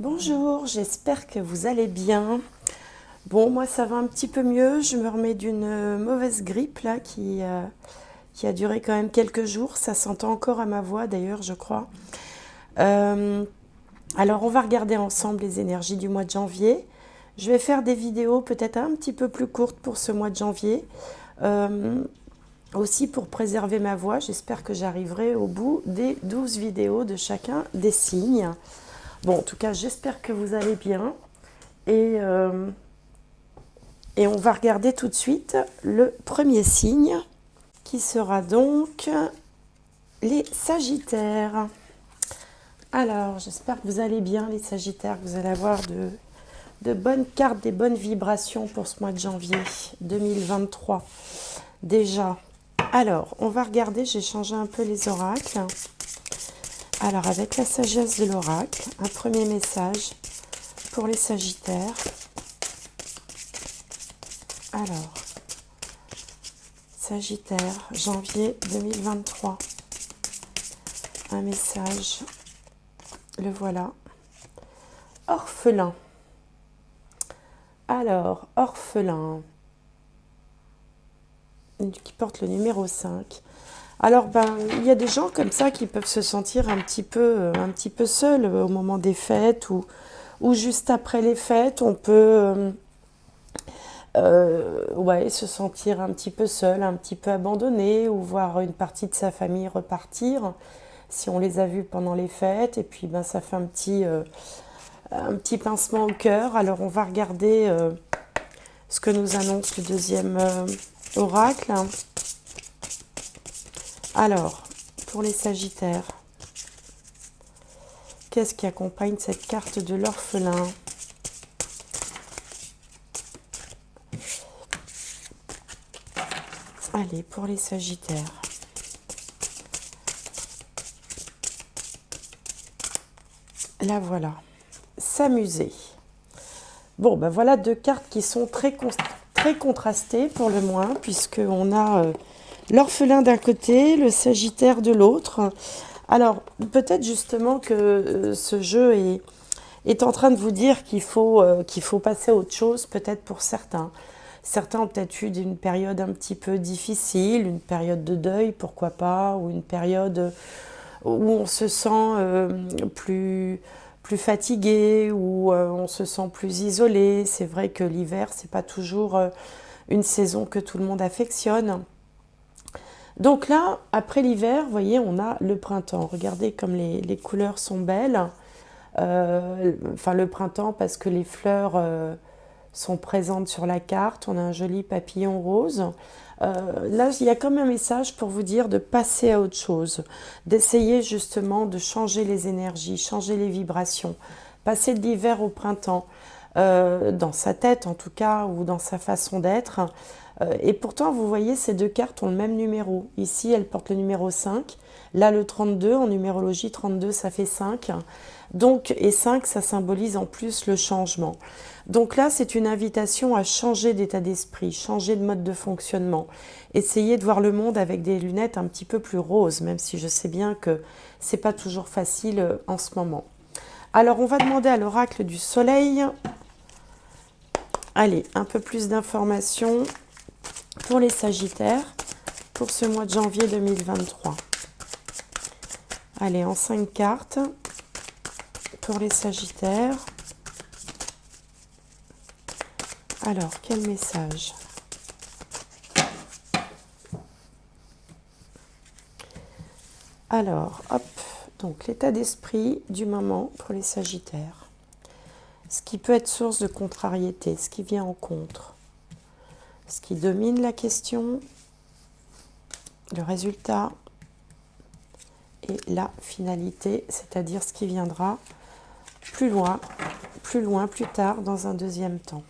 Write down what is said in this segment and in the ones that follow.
Bonjour, j'espère que vous allez bien. Bon, moi ça va un petit peu mieux. Je me remets d'une mauvaise grippe là qui a duré quand même quelques jours. Ça s'entend encore à ma voix d'ailleurs, je crois. Euh, alors on va regarder ensemble les énergies du mois de janvier. Je vais faire des vidéos peut-être un petit peu plus courtes pour ce mois de janvier. Euh, Aussi pour préserver ma voix, j'espère que j'arriverai au bout des 12 vidéos de chacun des signes. Bon, en tout cas, j'espère que vous allez bien. Et, euh, et on va regarder tout de suite le premier signe, qui sera donc les Sagittaires. Alors, j'espère que vous allez bien, les Sagittaires, que vous allez avoir de bonnes cartes, des bonnes vibrations pour ce mois de janvier 2023. Déjà, alors, on va regarder, j'ai changé un peu les oracles. Alors, avec la sagesse de l'oracle, un premier message pour les Sagittaires. Alors, Sagittaire, janvier 2023. Un message, le voilà. Orphelin. Alors, orphelin, qui porte le numéro 5. Alors, il y a des gens comme ça qui peuvent se sentir un petit peu seuls au moment des fêtes ou juste après les fêtes. On peut ouais, se sentir un petit peu seul, un petit peu abandonné ou voir une partie de sa famille repartir si on les a vus pendant les fêtes. Et puis, ça fait un petit pincement au cœur. Alors, on va regarder ce que nous annonce le deuxième oracle. Alors, pour les Sagittaires, qu'est-ce qui accompagne cette carte de l'orphelin? Allez, pour les Sagittaires. La voilà. S'amuser. Bon, voilà deux cartes qui sont très contrastées pour le moins, puisqu'on a l'orphelin d'un côté, le Sagittaire de l'autre. Alors, peut-être justement que ce jeu est en train de vous dire qu'il faut passer à autre chose, peut-être pour certains. Certains ont peut-être eu une période un petit peu difficile, une période de deuil, pourquoi pas, ou une période où on se sent plus fatigué, où on se sent plus isolé. C'est vrai que l'hiver, c'est pas toujours une saison que tout le monde affectionne. Donc là, après l'hiver, vous voyez, on a le printemps. Regardez comme les couleurs sont belles. Enfin, le printemps parce que les fleurs sont présentes sur la carte. On a un joli papillon rose. Là, il y a comme un message pour vous dire de passer à autre chose, d'essayer justement de changer les énergies, changer les vibrations, passer de l'hiver au printemps, dans sa tête en tout cas, ou dans sa façon d'être. Et pourtant, vous voyez, ces deux cartes ont le même numéro. Ici, elle porte le numéro 5. Là, le 32, en numérologie, 32, ça fait 5. Donc, et 5, ça symbolise en plus le changement. Donc là, c'est une invitation à changer d'état d'esprit, changer de mode de fonctionnement. Essayer de voir le monde avec des lunettes un petit peu plus roses, même si je sais bien que c'est pas toujours facile en ce moment. Alors, on va demander à l'oracle du soleil. Allez, un peu plus d'informations pour les Sagittaires pour ce mois de janvier 2023. Allez, en 5 cartes pour les Sagittaires. Alors, quel message? Alors, hop, donc l'état d'esprit du moment pour les Sagittaires. Ce qui peut être source de contrariété, ce qui vient en contre, ce qui domine la question, le résultat et la finalité, c'est-à-dire ce qui viendra plus loin, plus tard, dans un deuxième temps.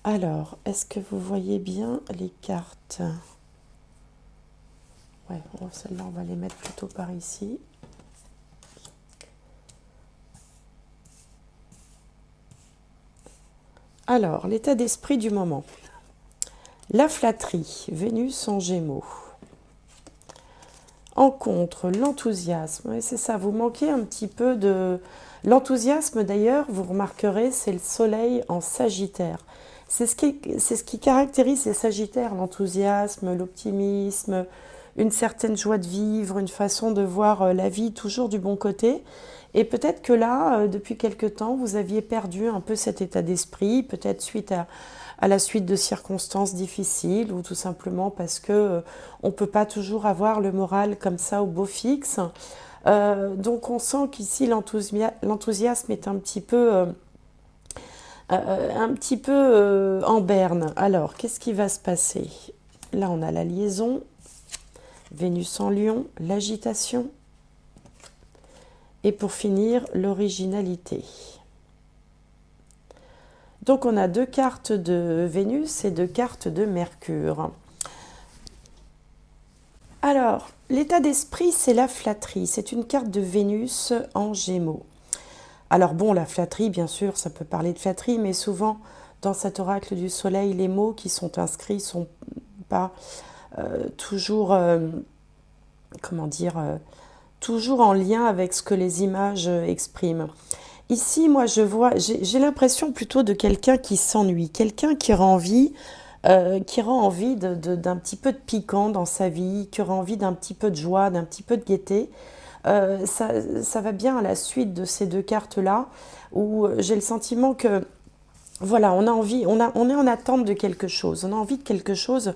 Alors, est-ce que vous voyez bien les cartes? Ouais, celles-là, on va les mettre plutôt par ici. Alors, l'état d'esprit du moment. La flatterie, Vénus en Gémeaux. En contre, l'enthousiasme, oui, c'est ça, vous manquez un petit peu de... L'enthousiasme d'ailleurs, vous remarquerez, c'est le soleil en Sagittaire. C'est ce qui caractérise les Sagittaires, l'enthousiasme, l'optimisme, une certaine joie de vivre, une façon de voir la vie toujours du bon côté. Et peut-être que là, depuis quelque temps, vous aviez perdu un peu cet état d'esprit, peut-être suite à la suite de circonstances difficiles ou tout simplement parce que on ne peut pas toujours avoir le moral comme ça au beau fixe. Donc on sent qu'ici l'enthousiasme est un petit peu en berne. Alors, qu'est-ce qui va se passer? Là, on a la liaison, Vénus en Lion, l'agitation. Et pour finir, l'originalité. Donc, on a 2 cartes de Vénus et 2 cartes de Mercure. Alors, l'état d'esprit, c'est la flatterie. C'est une carte de Vénus en Gémeaux. Alors bon, la flatterie, bien sûr, ça peut parler de flatterie, mais souvent, dans cet oracle du soleil, les mots qui sont inscrits ne sont pas toujours, comment dire, toujours en lien avec ce que les images expriment. Ici, moi, j'ai l'impression plutôt de quelqu'un qui s'ennuie, quelqu'un qui aura envie d'un petit peu de piquant dans sa vie, qui aura envie d'un petit peu de joie, d'un petit peu de gaieté. Ça va bien à la suite de ces 2 cartes-là, où j'ai le sentiment que, voilà, on a envie, on est en attente de quelque chose, on a envie de quelque chose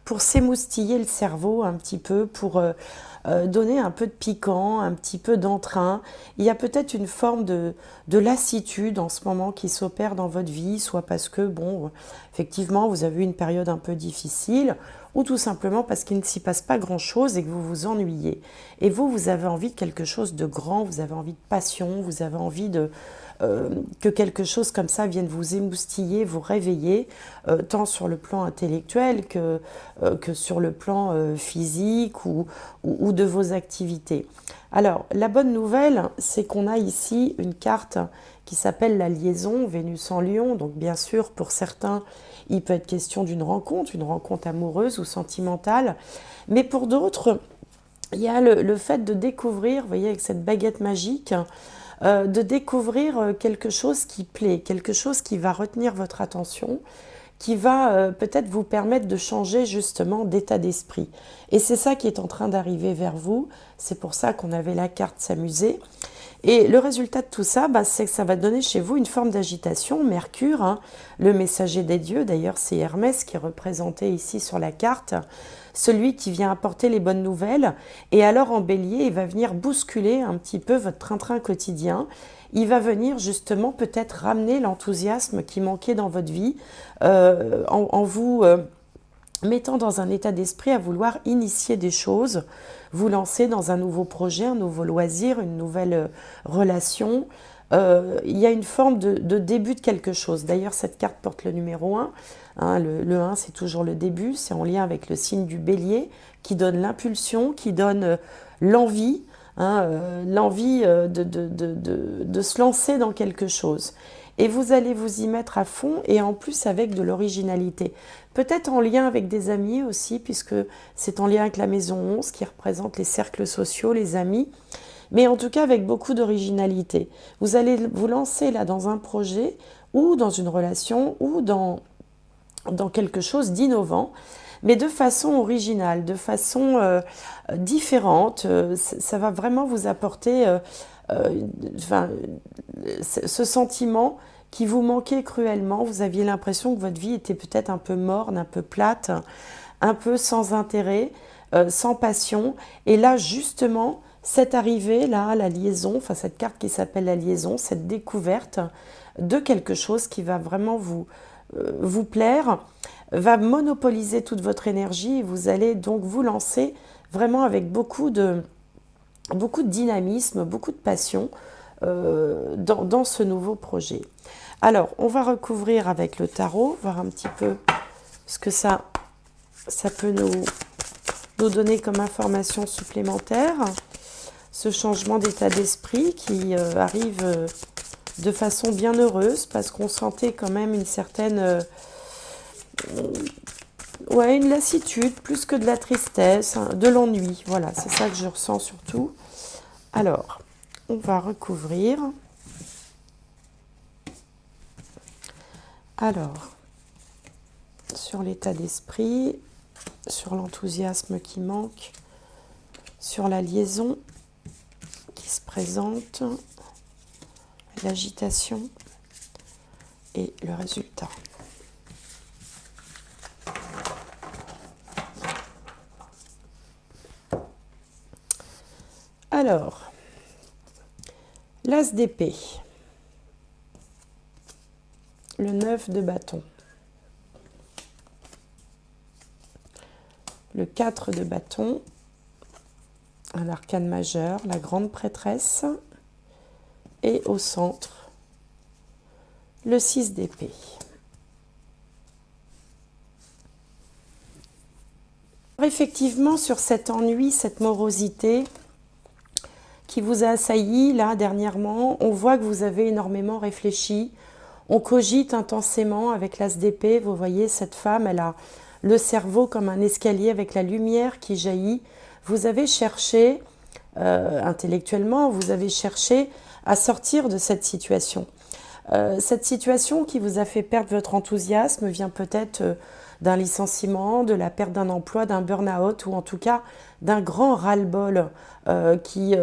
pour s'émoustiller le cerveau un petit peu, pour donner un peu de piquant, un petit peu d'entrain. Il y a peut-être une forme de lassitude en ce moment qui s'opère dans votre vie, soit parce que, bon, effectivement, vous avez eu une période un peu difficile, ou tout simplement parce qu'il ne s'y passe pas grand-chose et que vous vous ennuyez. Et vous avez envie de quelque chose de grand, vous avez envie de passion, vous avez envie que quelque chose comme ça vienne vous émoustiller, vous réveiller, tant sur le plan intellectuel que sur le plan physique ou de vos activités. Alors, la bonne nouvelle, c'est qu'on a ici une carte qui s'appelle la liaison, Vénus en Lion. Donc, bien sûr, pour certains, il peut être question d'une rencontre amoureuse ou sentimentale. Mais pour d'autres, il y a le fait de découvrir, vous voyez, avec cette baguette magique, de découvrir quelque chose qui plaît, quelque chose qui va retenir votre attention, qui va peut-être vous permettre de changer justement d'état d'esprit. Et c'est ça qui est en train d'arriver vers vous. C'est pour ça qu'on avait la carte s'amuser. Et le résultat de tout ça, c'est que ça va donner chez vous une forme d'agitation. Mercure, hein, le messager des dieux, d'ailleurs c'est Hermès qui est représenté ici sur la carte, celui qui vient apporter les bonnes nouvelles. Et alors en bélier, il va venir bousculer un petit peu votre train-train quotidien. Il va venir justement peut-être ramener l'enthousiasme qui manquait dans votre vie en vous mettant dans un état d'esprit à vouloir initier des choses, vous lancer dans un nouveau projet, un nouveau loisir, une nouvelle relation. Il y a une forme de début de quelque chose. D'ailleurs, cette carte porte le numéro 1. Hein, le 1, c'est toujours le début. C'est en lien avec le signe du bélier qui donne l'impulsion, qui donne l'envie, hein, l'envie de se lancer dans quelque chose. Et vous allez vous y mettre à fond et en plus avec de l'originalité. Peut-être en lien avec des amis aussi, puisque c'est en lien avec la maison 11 qui représente les cercles sociaux, les amis. Mais en tout cas avec beaucoup d'originalité. Vous allez vous lancer là dans un projet ou dans une relation ou dans quelque chose d'innovant, mais de façon originale, de façon différente. Ça va vraiment vous apporter ce sentiment qui vous manquait cruellement. Vous aviez l'impression que votre vie était peut-être un peu morne, un peu plate, un peu sans intérêt, sans passion. Et là, justement, cette arrivée-là, la liaison, enfin cette carte qui s'appelle la liaison, cette découverte de quelque chose qui va vraiment vous plaire, va monopoliser toute votre énergie et vous allez donc vous lancer vraiment avec beaucoup de dynamisme, beaucoup de passion dans ce nouveau projet. Alors, on va recouvrir avec le tarot, voir un petit peu ce que ça peut nous donner comme information supplémentaire. Ce changement d'état d'esprit qui arrive de façon bien heureuse parce qu'on sentait quand même une certaine... Ouais, une lassitude, plus que de la tristesse, hein, de l'ennui. Voilà, c'est ça que je ressens surtout. Alors, on va recouvrir. Alors, sur l'état d'esprit, sur l'enthousiasme qui manque, sur la liaison qui se présente, l'agitation et le résultat. Alors, l'as d'épée, le 9 de bâton, le 4 de bâton, un arcane majeur, la grande prêtresse, et au centre, le 6 d'épée. Effectivement, sur cet ennui, cette morosité qui vous a assailli là dernièrement, on voit que vous avez énormément réfléchi. On cogite intensément avec l'as d'épée. Vous voyez, cette femme, elle a le cerveau comme un escalier avec la lumière qui jaillit. Vous avez cherché, intellectuellement, vous avez cherché à sortir de cette situation. Cette situation qui vous a fait perdre votre enthousiasme vient peut-être d'un licenciement, de la perte d'un emploi, d'un burn-out ou en tout cas d'un grand ras-le-bol qui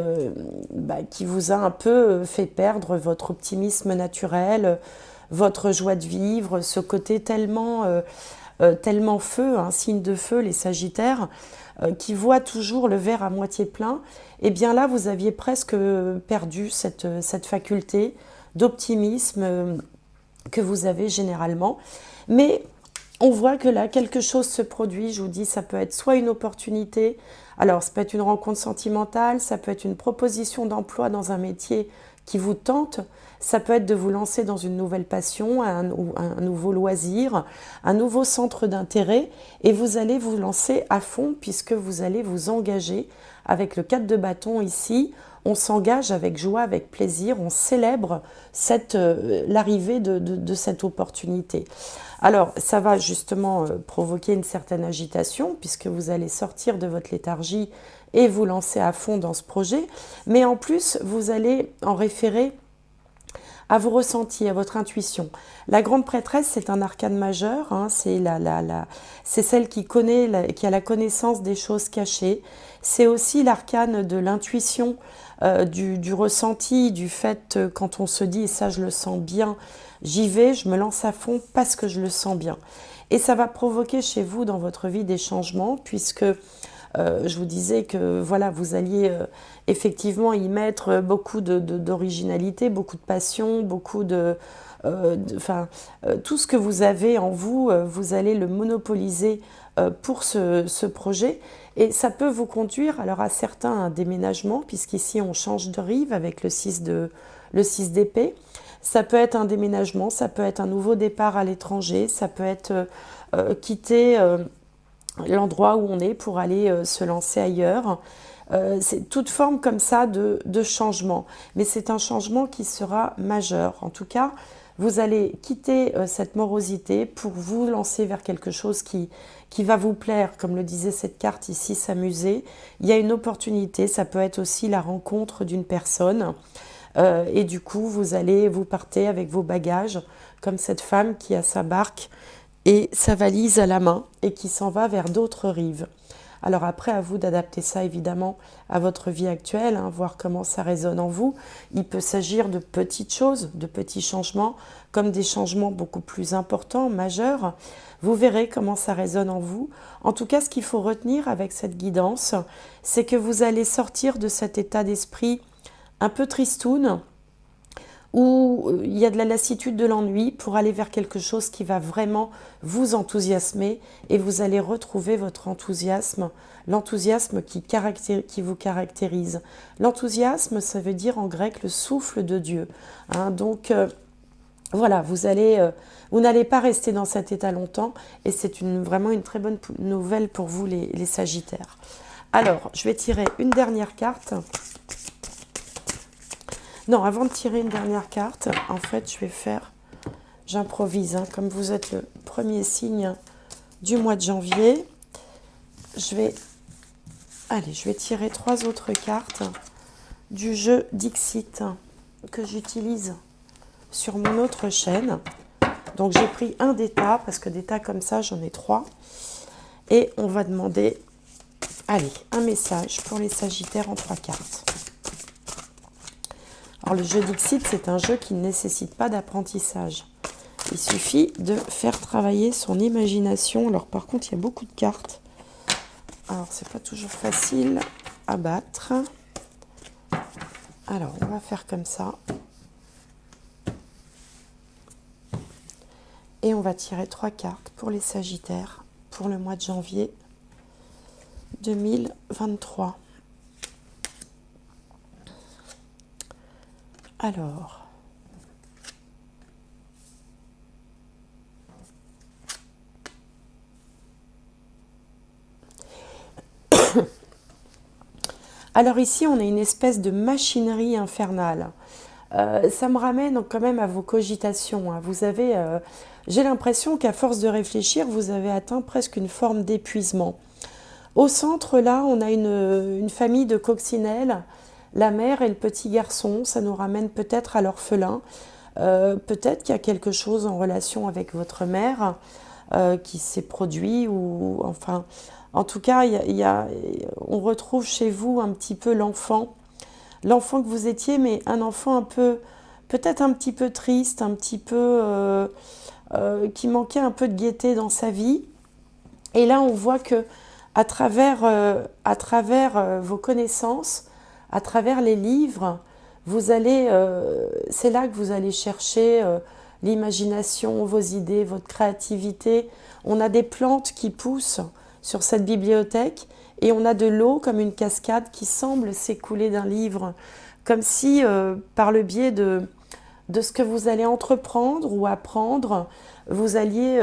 vous a un peu fait perdre votre optimisme naturel, votre joie de vivre, ce côté tellement feu, un signe de feu, les Sagittaires, qui voient toujours le verre à moitié plein. Et bien là, vous aviez presque perdu cette faculté d'optimisme que vous avez généralement. Mais on voit que là, quelque chose se produit. Je vous dis, ça peut être soit une opportunité, alors ça peut être une rencontre sentimentale, ça peut être une proposition d'emploi dans un métier qui vous tente, ça peut être de vous lancer dans une nouvelle passion, un nouveau loisir, un nouveau centre d'intérêt, et vous allez vous lancer à fond puisque vous allez vous engager. Avec le 4 de bâton ici, on s'engage avec joie, avec plaisir, on célèbre l'arrivée de cette opportunité. Alors, ça va justement provoquer une certaine agitation puisque vous allez sortir de votre léthargie et vous lancer à fond dans ce projet. Mais en plus, vous allez en référer à vos ressentis, à votre intuition. La grande prêtresse, c'est un arcane majeur, hein, c'est celle qui connaît, qui a la connaissance des choses cachées. C'est aussi l'arcane de l'intuition, du ressenti, du fait quand on se dit, et ça je le sens bien, j'y vais, je me lance à fond parce que je le sens bien. Et ça va provoquer chez vous dans votre vie des changements puisque je vous disais que voilà, vous alliez effectivement y mettre beaucoup d'originalité, beaucoup de passion, beaucoup tout ce que vous avez en vous, vous allez le monopoliser pour ce projet. Et ça peut vous conduire alors à certains un déménagement, puisqu'ici on change de rive avec le 6 d'épée. Ça peut être un déménagement, ça peut être un nouveau départ à l'étranger, ça peut être quitter l'endroit où on est pour aller se lancer ailleurs. C'est toute forme comme ça de changement. Mais c'est un changement qui sera majeur. En tout cas, vous allez quitter cette morosité pour vous lancer vers quelque chose qui va vous plaire. Comme le disait cette carte ici, s'amuser. Il y a une opportunité, ça peut être aussi la rencontre d'une personne. Et du coup, vous partez avec vos bagages, comme cette femme qui a sa barque et sa valise à la main et qui s'en va vers d'autres rives. Alors après, à vous d'adapter ça évidemment à votre vie actuelle, hein, voir comment ça résonne en vous. Il peut s'agir de petites choses, de petits changements, comme des changements beaucoup plus importants, majeurs. Vous verrez comment ça résonne en vous. En tout cas, ce qu'il faut retenir avec cette guidance, c'est que vous allez sortir de cet état d'esprit un peu tristoun, où il y a de la lassitude, de l'ennui, pour aller vers quelque chose qui va vraiment vous enthousiasmer et vous allez retrouver votre enthousiasme, l'enthousiasme qui vous caractérise. L'enthousiasme, ça veut dire en grec le souffle de Dieu. Hein, donc voilà, vous n'allez pas rester dans cet état longtemps et c'est vraiment une très bonne nouvelle pour vous les Sagittaires. Alors, je vais tirer une dernière carte. Non, avant de tirer une dernière carte, en fait, j'improvise. Hein, comme vous êtes le premier signe du mois de janvier. Je vais tirer 3 autres cartes du jeu Dixit que j'utilise sur mon autre chaîne. Donc j'ai pris un d'état, parce que d'état comme ça, j'en ai 3. Et on va demander, allez, un message pour les Sagittaires en 3 cartes. Alors le jeu Dixit, c'est un jeu qui ne nécessite pas d'apprentissage. Il suffit de faire travailler son imagination. Alors par contre, il y a beaucoup de cartes. Alors c'est pas toujours facile à battre. Alors on va faire comme ça. Et on va tirer 3 cartes pour les Sagittaires pour le mois de janvier 2023. Alors, ici, on a une espèce de machinerie infernale. Ça me ramène quand même à vos cogitations. Hein. Vous avez, j'ai l'impression qu'à force de réfléchir, vous avez atteint presque une forme d'épuisement. Au centre, là, on a une famille de coccinelles, la mère et le petit garçon. Ça nous ramène peut-être à l'orphelin. Peut-être qu'il y a quelque chose en relation avec votre mère qui s'est produit, ou enfin, en tout cas, on retrouve chez vous un petit peu l'enfant que vous étiez, mais un enfant un peu, peut-être un petit peu triste, un petit peu qui manquait un peu de gaieté dans sa vie. Et là, on voit que à travers vos connaissances, à travers les livres, vous allez, c'est là que vous allez chercher l'imagination, vos idées, votre créativité. On a des plantes qui poussent sur cette bibliothèque et on a de l'eau comme une cascade qui semble s'écouler d'un livre, comme si par le biais de ce que vous allez entreprendre ou apprendre, vous alliez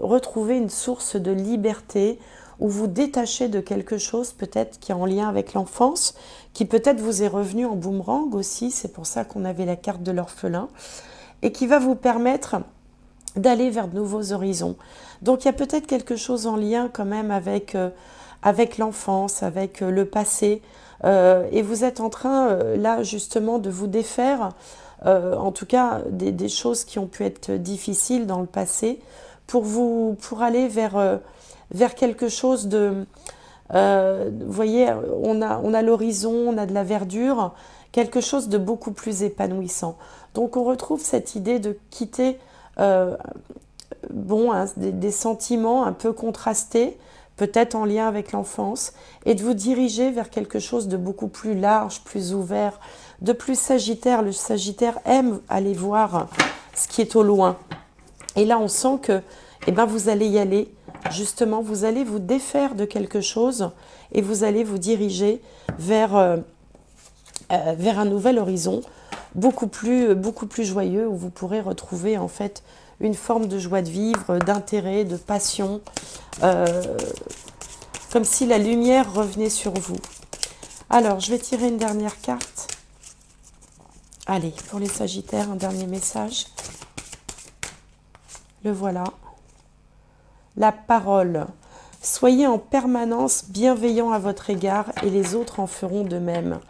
retrouver une source de liberté, ou vous détachez de quelque chose peut-être qui est en lien avec l'enfance, qui peut-être vous est revenu en boomerang aussi, c'est pour ça qu'on avait la carte de l'orphelin, et qui va vous permettre d'aller vers de nouveaux horizons. Donc il y a peut-être quelque chose en lien quand même avec l'enfance, avec le passé, et vous êtes en train là justement de vous défaire, en tout cas des choses qui ont pu être difficiles dans le passé, pour aller vers quelque chose de... vous voyez, on a l'horizon, on a de la verdure, quelque chose de beaucoup plus épanouissant. Donc on retrouve cette idée de quitter des sentiments un peu contrastés, peut-être en lien avec l'enfance, et de vous diriger vers quelque chose de beaucoup plus large, plus ouvert, de plus sagittaire. Le sagittaire aime aller voir ce qui est au loin. Et là, on sent que vous allez y aller. Justement, vous allez vous défaire de quelque chose et vous allez vous diriger vers un nouvel horizon, beaucoup plus joyeux, où vous pourrez retrouver en fait une forme de joie de vivre, d'intérêt, de passion, comme si la lumière revenait sur vous. Alors, je vais tirer une dernière carte. Allez, pour les Sagittaires, un dernier message. Le voilà. La parole. Soyez en permanence bienveillant à votre égard et les autres en feront de même.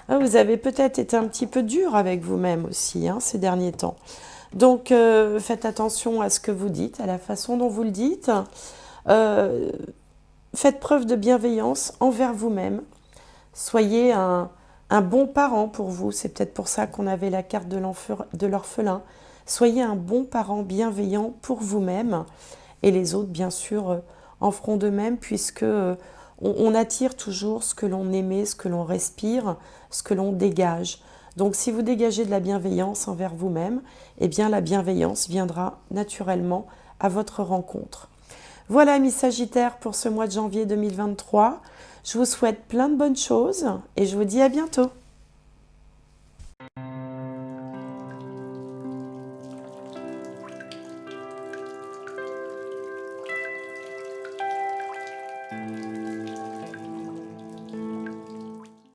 Vous avez peut-être été un petit peu dur avec vous-même aussi ces derniers temps. Donc, faites attention à ce que vous dites, à la façon dont vous le dites. Faites preuve de bienveillance envers vous-même. Soyez un bon parent pour vous. C'est peut-être pour ça qu'on avait la carte de l'orphelin. Soyez un bon parent bienveillant pour vous-même. Et les autres, bien sûr, en feront de même, puisque on attire toujours ce que l'on émet, ce que l'on respire, ce que l'on dégage. Donc, si vous dégagez de la bienveillance envers vous-même, eh bien, la bienveillance viendra naturellement à votre rencontre. Voilà, amis Sagittaires, pour ce mois de janvier 2023. Je vous souhaite plein de bonnes choses et je vous dis à bientôt.